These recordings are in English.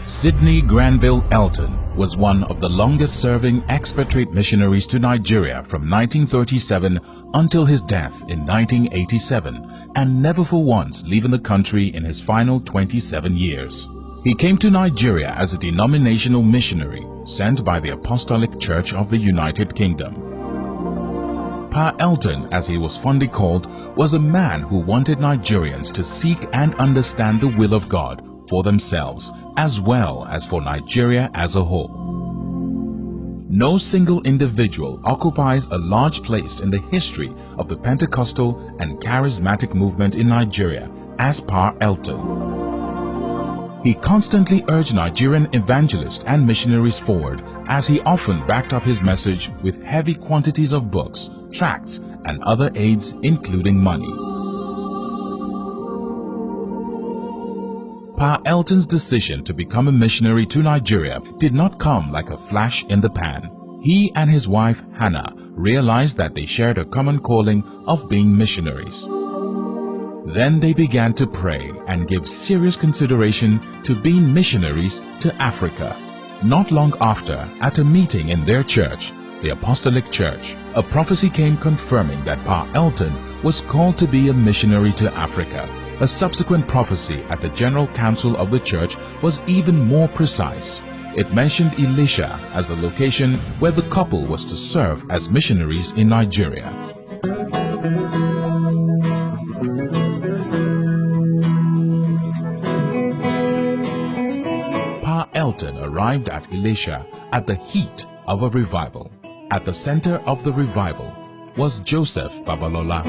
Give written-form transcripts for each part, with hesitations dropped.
Sydney Granville Elton was one of the longest-serving expatriate missionaries to Nigeria from 1937 until his death in 1987, and never for once leaving the country in his final 27 years. He came to Nigeria as a denominational missionary sent by the Apostolic Church of the United Kingdom. Pa Elton, as he was fondly called, was a man who wanted Nigerians to seek and understand the will of God for themselves, as well as for Nigeria as a whole. No single individual occupies a large place in the history of the Pentecostal and charismatic movement in Nigeria as Pa Elton. He constantly urged Nigerian evangelists and missionaries forward, as he often backed up his message with heavy quantities of books, tracts, and other aids, including money. Pa Elton's decision to become a missionary to Nigeria did not come like a flash in the pan. He and his wife Hannah realized that they shared a common calling of being missionaries. Then they began to pray and give serious consideration to being missionaries to Africa. Not long after, at a meeting in their church, the Apostolic Church, a prophecy came confirming that Pa Elton was called to be a missionary to Africa. A subsequent prophecy at the General Council of the Church was even more precise. It mentioned Ilesha as the location where the couple was to serve as missionaries in Nigeria. Pa Elton arrived at Ilesha at the heat of a revival. At the center of the revival was Joseph Babalola.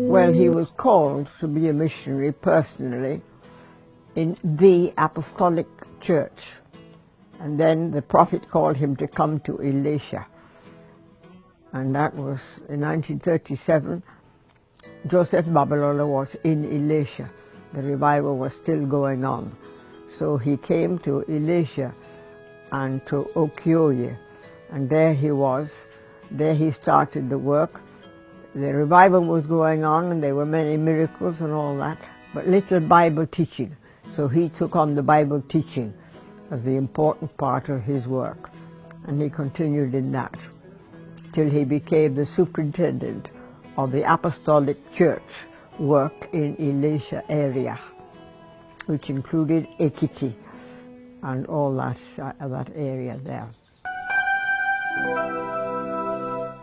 Well, he was called to be a missionary personally in the Apostolic Church. And then the prophet called him to come to Ilesha. And that was in 1937. Joseph Babalola was in Ilesha. The revival was still going on. So he came to Ilesha and to Okioye. And there he was. There he started the work. The revival was going on, and there were many miracles and all that, but little Bible teaching. So he took on the Bible teaching as the important part of his work, and he continued in that till he became the superintendent of the Apostolic Church work in Ilesha area, which included Ekiti and all that area there.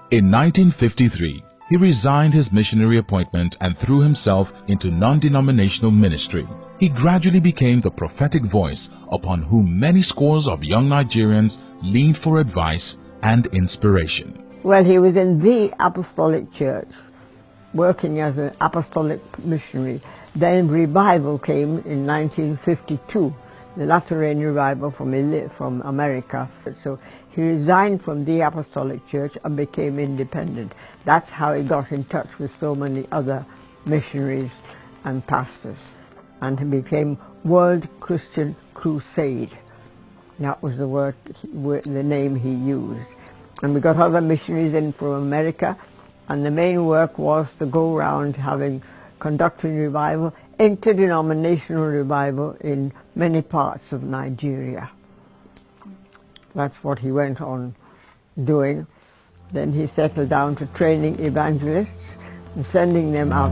In 1953, he resigned his missionary appointment and threw himself into non-denominational ministry. He gradually became the prophetic voice upon whom many scores of young Nigerians leaned for advice and inspiration. Well, he was in the Apostolic Church, working as an apostolic missionary. Then revival came in 1952, the Lateran revival from America. So he resigned from the Apostolic Church and became independent. That's how he got in touch with so many other missionaries and pastors. And he became World Christian Crusade. That was the name he used. And we got other missionaries in from America, and the main work was to go around conducting revival, interdenominational revival in many parts of Nigeria. That's what he went on doing. Then he settled down to training evangelists and sending them out.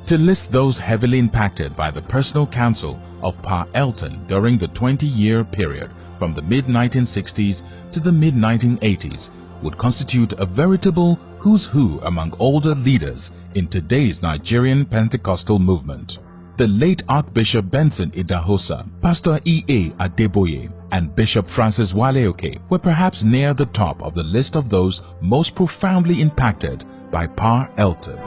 To list those heavily impacted by the personal counsel of Pa Elton during the 20-year period from the mid-1960s to the mid-1980s would constitute a veritable who's who among older leaders in today's Nigerian Pentecostal movement. The late Archbishop Benson Idahosa, Pastor E.A. Adeboye, and Bishop Francis Waleoke were perhaps near the top of the list of those most profoundly impacted by Pa Elton.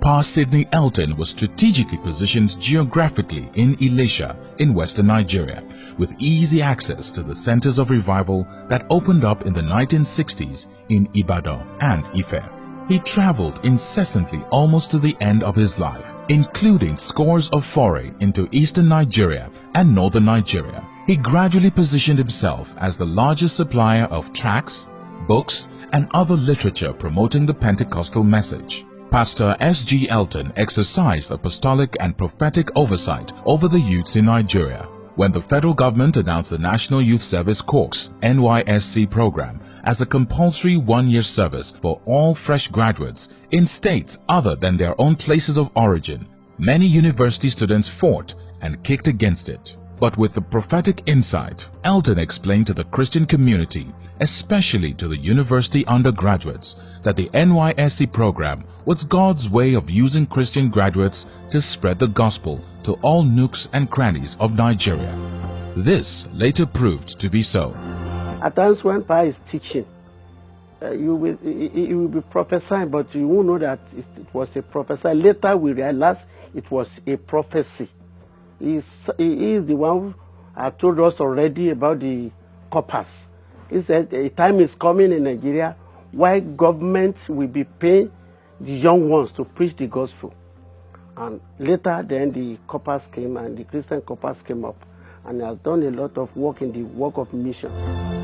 Pa Sydney Elton was strategically positioned geographically in Ilesha in western Nigeria, with easy access to the centers of revival that opened up in the 1960s in Ibadan and Ife. He traveled incessantly almost to the end of his life, including scores of foray into eastern Nigeria and northern Nigeria. He gradually positioned himself as the largest supplier of tracts, books, and other literature promoting the Pentecostal message. Pastor S.G. Elton exercised apostolic and prophetic oversight over the youths in Nigeria. When the federal government announced the National Youth Service Corps (NYSC) program as a compulsory one-year service for all fresh graduates in states other than their own places of origin, many university students fought and kicked against it. But with the prophetic insight, Elton explained to the Christian community, especially to the university undergraduates, that the NYSC program was God's way of using Christian graduates to spread the gospel to all nooks and crannies of Nigeria. This later proved to be so. At times when Pa is teaching, you will be prophesying, but you won't know that it was a prophecy. Later we realized it was a prophecy. He is the one who told us already about the corpus. He said a time is coming in Nigeria why government will be paying the young ones to preach the gospel. And later then the corpus came, and the Christian corpus came up, and has done a lot of work in the work of mission.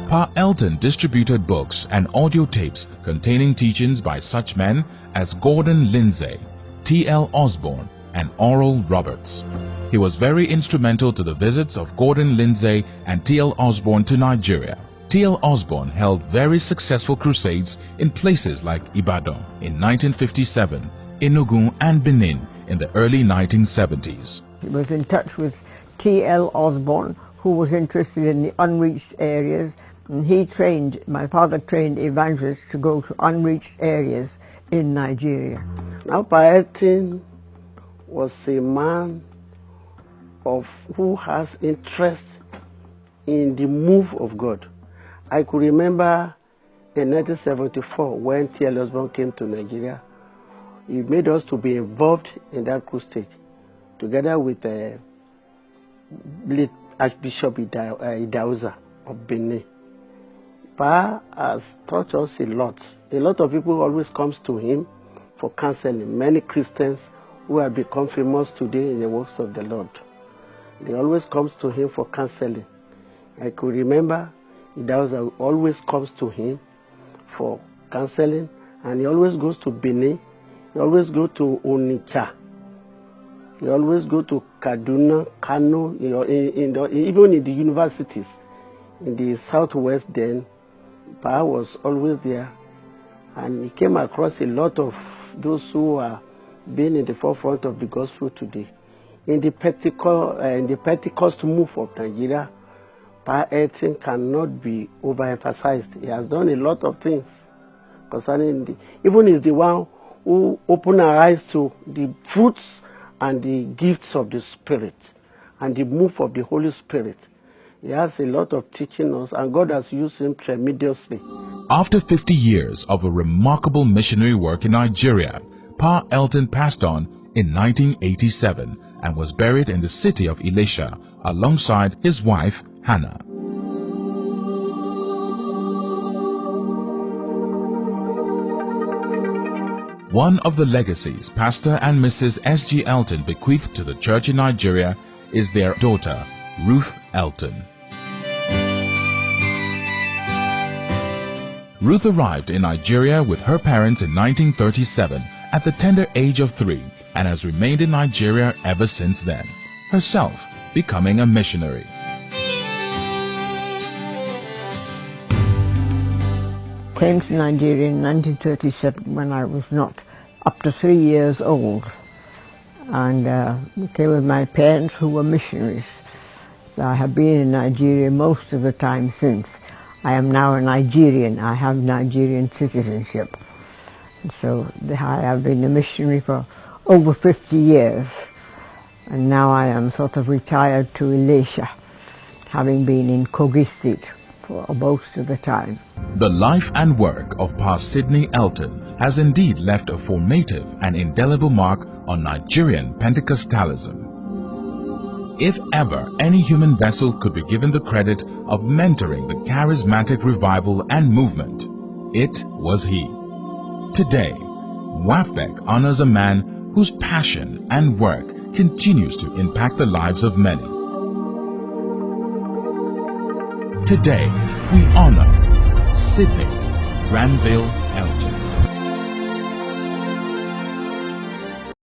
Pa Elton distributed books and audio tapes containing teachings by such men as Gordon Lindsay, T.L. Osborne, and Oral Roberts. He was very instrumental to the visits of Gordon Lindsay and T.L. Osborne to Nigeria. T.L. Osborne held very successful crusades in places like Ibadan in 1957, Enugu and Benin in the early 1970s. He was in touch with T.L. Osborne, who was interested in the unreached areas, and he trained, my father trained evangelists to go to unreached areas in Nigeria. Now Pa Elton was a man who has interest in the move of God. I could remember in 1974 when T.L. Osborne came to Nigeria. He made us to be involved in that crusade together with late Archbishop Idahosa of Benin. Pa has taught us a lot. A lot of people always comes to him for counseling. Many Christians who have become famous today in the works of the Lord, they always comes to him for counseling. I could remember Idahosa always comes to him for counseling, and he always goes to Benin, he always goes to Onitsha, he always goes to Kaduna, Kano, even in the universities in the southwest then. Pa was always there, and he came across a lot of those who are being in the forefront of the gospel today. In the Pentecost move of Nigeria, Pa Elton cannot be overemphasized. He has done a lot of things concerning even is the one who opened our eyes to the fruits and the gifts of the Spirit and the move of the Holy Spirit. He has a lot of teaching us, and God has used him tremendously. After 50 years of a remarkable missionary work in Nigeria, Pa Elton passed on in 1987 and was buried in the city of Ilesha alongside his wife Hannah. One of the legacies Pastor and Mrs. S.G. Elton bequeathed to the church in Nigeria is their daughter, Ruth Elton. Ruth arrived in Nigeria with her parents in 1937 at the tender age of 3 and has remained in Nigeria ever since then, herself becoming a missionary. Came to Nigeria in 1937 when I was not up to 3 years old, and came with my parents who were missionaries. So I have been in Nigeria most of the time since. I am now a Nigerian. I have Nigerian citizenship. So I have been a missionary for over 50 years, and now I am sort of retired to Ilesha, having been in Kogi State for most of the time. The life and work of Pa Sydney Elton has indeed left a formative and indelible mark on Nigerian Pentecostalism. If ever any human vessel could be given the credit of mentoring the charismatic revival and movement, it was he. Today, WAFBEC honors a man whose passion and work continues to impact the lives of many. Today, we honor Sydney Granville Elton.